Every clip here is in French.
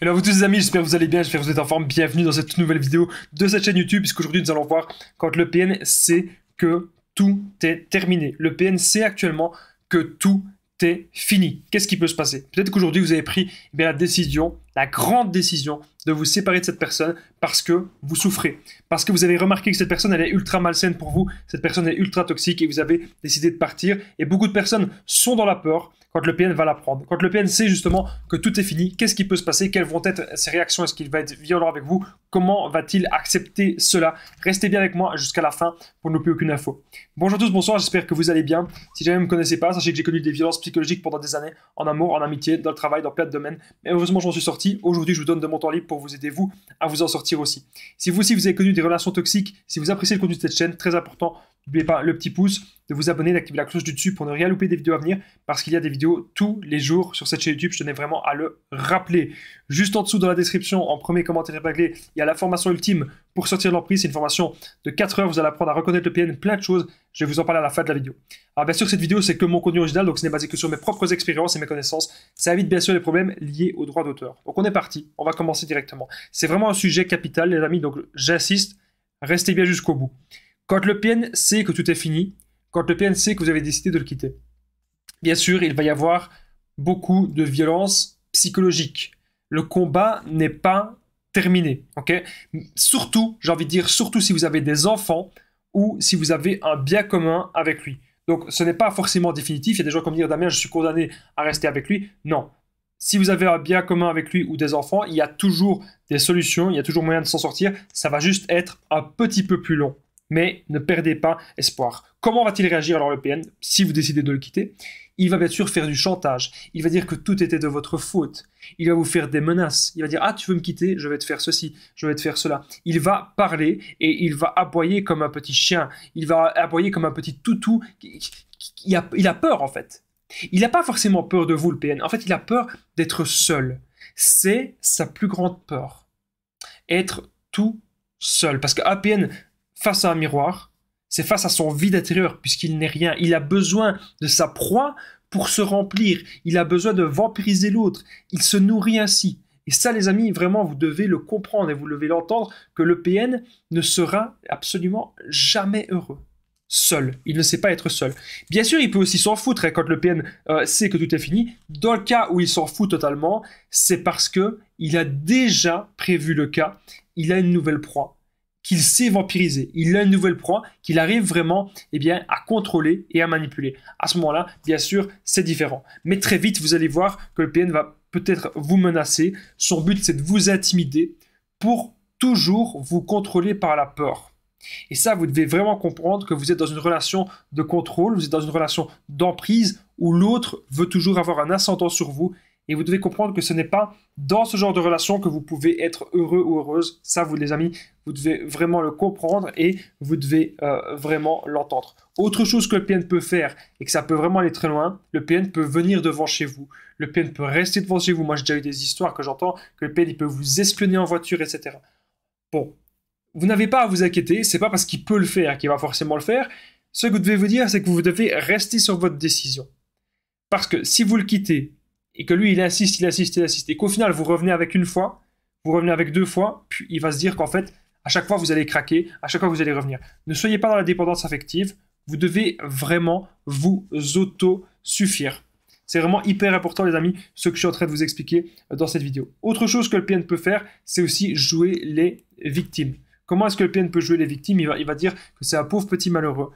Hello à vous tous les amis, j'espère que vous allez bien, j'espère que vous êtes en forme. Bienvenue dans cette nouvelle vidéo de cette chaîne YouTube, puisqu'aujourd'hui nous allons voir quand le PN sait que tout est terminé. Le PN sait actuellement que tout est fini. Qu'est-ce qui peut se passer? Peut-être qu'aujourd'hui vous avez pris la décision, la grande décision de vous séparer de cette personne parce que vous souffrez. Parce que vous avez remarqué que cette personne elle est ultra malsaine pour vous, cette personne est ultra toxique et vous avez décidé de partir. Et beaucoup de personnes sont dans la peur quand le PN va la prendre. Quand le PN sait justement que tout est fini, qu'est-ce qui peut se passer? Quelles vont être ses réactions? Est-ce qu'il va être violent avec vous? Comment va-t-il accepter cela? Restez bien avec moi jusqu'à la fin pour ne louper aucune info. Bonjour à tous, bonsoir, j'espère que vous allez bien. Si jamais vous ne me connaissez pas, sachez que j'ai connu des violences psychologiques pendant des années, en amour, en amitié, dans le travail, dans plein de domaines. Mais heureusement, j'en suis sorti. Aujourd'hui, je vous donne de mon temps libre pour vous aider, vous, à vous en sortir aussi. Si vous aussi, vous avez connu des relations toxiques, si vous appréciez le contenu de cette chaîne, très important, n'oubliez pas le petit pouce, de vous abonner, d'activer la cloche du dessus pour ne rien louper des vidéos à venir, parce qu'il y a des vidéos tous les jours sur cette chaîne YouTube, je tenais vraiment à le rappeler. Juste en dessous dans la description, en premier commentaire épinglé, il y a la formation ultime pour sortir de l'emprise, c'est une formation de 4 heures, vous allez apprendre à reconnaître le PN, plein de choses, je vais vous en parler à la fin de la vidéo. Alors bien sûr, cette vidéo, c'est que mon contenu original, donc ce n'est basé que sur mes propres expériences et mes connaissances, ça évite bien sûr les problèmes liés aux droits d'auteur. Donc on est parti, on va commencer directement. C'est vraiment un sujet capital les amis, donc j'insiste, restez bien jusqu'au bout. Quand le PN sait que tout est fini, quand le PN sait que vous avez décidé de le quitter, bien sûr, il va y avoir beaucoup de violence psychologique. Le combat n'est pas terminé, ok? Surtout, j'ai envie de dire, surtout si vous avez des enfants ou si vous avez un bien commun avec lui. Donc, ce n'est pas forcément définitif. Il y a des gens qui vont me dire, Damien, je suis condamné à rester avec lui. Non. Si vous avez un bien commun avec lui ou des enfants, il y a toujours des solutions, il y a toujours moyen de s'en sortir. Ça va juste être un petit peu plus long. Mais ne perdez pas espoir. Comment va-t-il réagir alors le PN si vous décidez de le quitter? Il va bien sûr faire du chantage. Il va dire que tout était de votre faute. Il va vous faire des menaces. Il va dire « Ah, tu veux me quitter? Je vais te faire ceci, je vais te faire cela. » Il va parler et il va aboyer comme un petit chien. Il va aboyer comme un petit toutou. Il a peur en fait. Il n'a pas forcément peur de vous le PN. En fait, il a peur d'être seul. C'est sa plus grande peur. Être tout seul. Parce qu'un PN face à un miroir, c'est face à son vide intérieur, puisqu'il n'est rien. Il a besoin de sa proie pour se remplir. Il a besoin de vampiriser l'autre. Il se nourrit ainsi. Et ça, les amis, vraiment, vous devez le comprendre et vous devez l'entendre, que le PN ne sera absolument jamais heureux. Seul. Il ne sait pas être seul. Bien sûr, il peut aussi s'en foutre quand le PN sait que tout est fini. Dans le cas où il s'en fout totalement, c'est parce que il a déjà prévu le cas. Il a une nouvelle proie qu'il sait vampiriser. Il a une nouvelle proie qu'il arrive vraiment à contrôler et à manipuler. À ce moment-là, bien sûr, c'est différent. Mais très vite, vous allez voir que le PN va peut-être vous menacer. Son but, c'est de vous intimider pour toujours vous contrôler par la peur. Et ça, vous devez vraiment comprendre que vous êtes dans une relation de contrôle, vous êtes dans une relation d'emprise où l'autre veut toujours avoir un ascendant sur vous. Et vous devez comprendre que ce n'est pas dans ce genre de relation que vous pouvez être heureux ou heureuse. Ça, vous les amis, vous devez vraiment le comprendre et vous devez vraiment l'entendre. Autre chose que le PN peut faire, et que ça peut vraiment aller très loin, le PN peut venir devant chez vous. Le PN peut rester devant chez vous. Moi, j'ai déjà eu des histoires que j'entends, que le PN il peut vous espionner en voiture, etc. Bon, vous n'avez pas à vous inquiéter, c'est pas parce qu'il peut le faire qu'il va forcément le faire. Ce que vous devez vous dire, c'est que vous devez rester sur votre décision. Parce que si vous le quittez, et que lui, il insiste, et qu'au final, vous revenez avec une fois, vous revenez avec 2 fois, puis il va se dire qu'en fait, à chaque fois, vous allez craquer, à chaque fois, vous allez revenir. Ne soyez pas dans la dépendance affective, vous devez vraiment vous auto-suffire. C'est vraiment hyper important, les amis, ce que je suis en train de vous expliquer dans cette vidéo. Autre chose que le PN peut faire, c'est aussi jouer les victimes. Comment est-ce que le PN peut jouer les victimes? Il va dire que c'est un pauvre petit malheureux.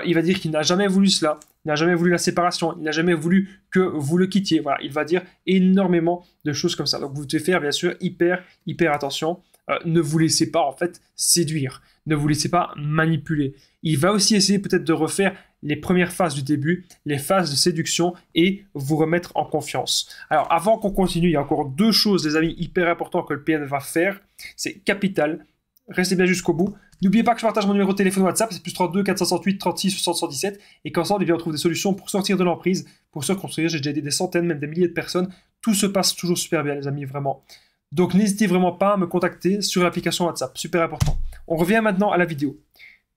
Il va dire qu'il n'a jamais voulu cela, il n'a jamais voulu la séparation, il n'a jamais voulu que vous le quittiez. Voilà, il va dire énormément de choses comme ça. Donc vous devez faire bien sûr hyper attention. Ne vous laissez pas en fait séduire, ne vous laissez pas manipuler. Il va aussi essayer peut-être de refaire les premières phases du début, les phases de séduction et vous remettre en confiance. Alors avant qu'on continue, il y a encore 2 choses les amis hyper importantes que le PN va faire. C'est capital. Restez bien jusqu'au bout. N'oubliez pas que je partage mon numéro de téléphone WhatsApp, c'est plus 32 468 36 60 117. Et qu'ensemble, on trouve des solutions pour sortir de l'emprise, pour se reconstruire. J'ai déjà aidé des centaines, même des milliers de personnes. Tout se passe toujours super bien, les amis, vraiment. Donc n'hésitez vraiment pas à me contacter sur l'application WhatsApp, super important. On revient maintenant à la vidéo.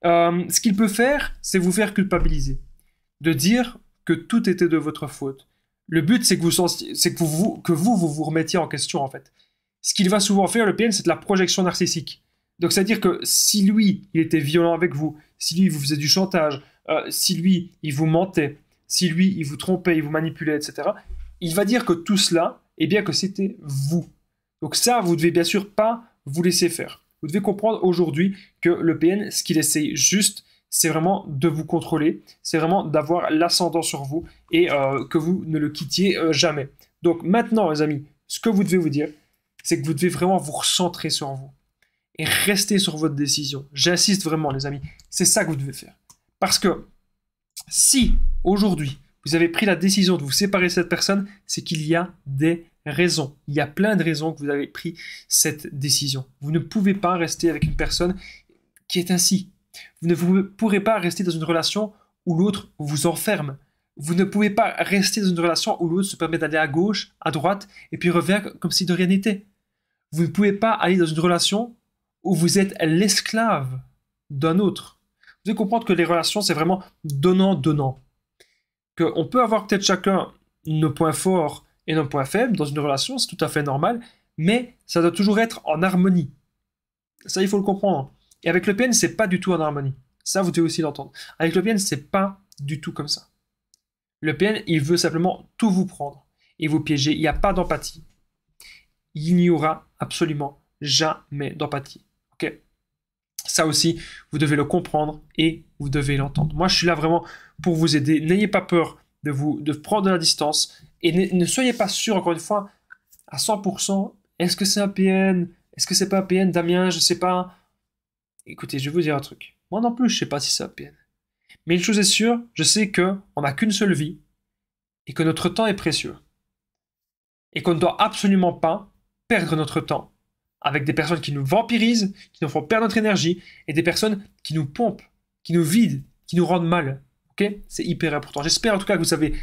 Ce qu'il peut faire, c'est vous faire culpabiliser. De dire que tout était de votre faute. Le but, c'est que vous vous remettiez en question, en fait. Ce qu'il va souvent faire, le PN, c'est de la projection narcissique. Donc, c'est-à-dire que si lui, il était violent avec vous, si lui, il vous faisait du chantage, si lui, il vous mentait, si lui, il vous trompait, il vous manipulait, etc., il va dire que tout cela, eh bien, que c'était vous. Donc ça, vous devez bien sûr pas vous laisser faire. Vous devez comprendre aujourd'hui que le PN, ce qu'il essaye juste, c'est vraiment de vous contrôler, c'est vraiment d'avoir l'ascendant sur vous et que vous ne le quittiez jamais. Donc maintenant, les amis, ce que vous devez vous dire, c'est que vous devez vraiment vous recentrer sur vous et rester sur votre décision. J'insiste vraiment, les amis, c'est ça que vous devez faire. Parce que si aujourd'hui, vous avez pris la décision de vous séparer de cette personne, c'est qu'il y a des raisons. Il y a plein de raisons que vous avez pris cette décision. Vous ne pouvez pas rester avec une personne qui est ainsi. Vous ne pourrez pas rester dans une relation où l'autre vous enferme. Vous ne pouvez pas rester dans une relation où l'autre se permet d'aller à gauche, à droite, et puis revient comme si de rien n'était. Vous ne pouvez pas aller dans une relation où vous êtes l'esclave d'un autre. Vous devez comprendre que les relations, c'est vraiment donnant-donnant. Qu'on peut avoir peut-être chacun nos points forts et nos points faibles dans une relation, c'est tout à fait normal, mais ça doit toujours être en harmonie. Ça, il faut le comprendre. Et avec le PN, c'est pas du tout en harmonie. Ça, vous devez aussi l'entendre. Avec le PN, c'est pas du tout comme ça. Le PN, il veut simplement tout vous prendre et vous piéger. Il n'y a pas d'empathie. Il n'y aura absolument jamais d'empathie. Ok ? Ça aussi, vous devez le comprendre et vous devez l'entendre. Moi, je suis là vraiment pour vous aider. N'ayez pas peur de prendre de la distance et ne soyez pas sûr, encore une fois, à 100%, est-ce que c'est un PN? Est-ce que c'est pas un PN, Damien? Je sais pas. Écoutez, je vais vous dire un truc. Moi non plus, je sais pas si c'est un PN. Mais une chose est sûre, je sais qu'on n'a qu'une seule vie et que notre temps est précieux. Et qu'on ne doit absolument pas perdre notre temps avec des personnes qui nous vampirisent, qui nous font perdre notre énergie, et des personnes qui nous pompent, qui nous vident, qui nous rendent mal. Ok ? C'est hyper important. J'espère en tout cas que vous avez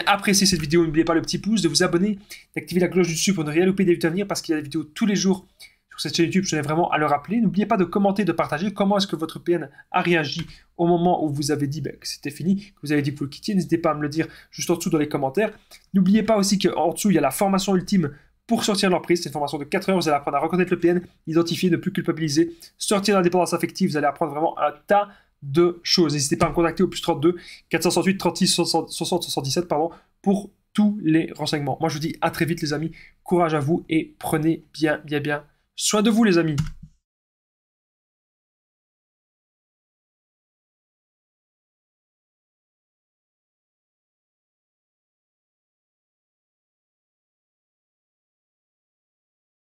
apprécié cette vidéo. N'oubliez pas le petit pouce, de vous abonner, d'activer la cloche du dessus pour ne rien louper des vidéos à venir, parce qu'il y a des vidéos tous les jours sur cette chaîne YouTube. Je tenais vraiment à le rappeler. N'oubliez pas de commenter, de partager comment est-ce que votre PN a réagi au moment où vous avez dit que c'était fini, que vous avez dit que vous le quittiez. N'hésitez pas à me le dire juste en dessous dans les commentaires. N'oubliez pas aussi qu'en dessous, il y a la formation ultime pour sortir de l'emprise. C'est une formation de 4 heures. Vous allez apprendre à reconnaître le PN, identifier, ne plus culpabiliser, sortir de l'indépendance affective. Vous allez apprendre vraiment un tas de choses. N'hésitez pas à me contacter au +32 468 36 60 77 pour tous les renseignements. Moi, je vous dis à très vite, les amis. Courage à vous et prenez bien soin de vous, les amis.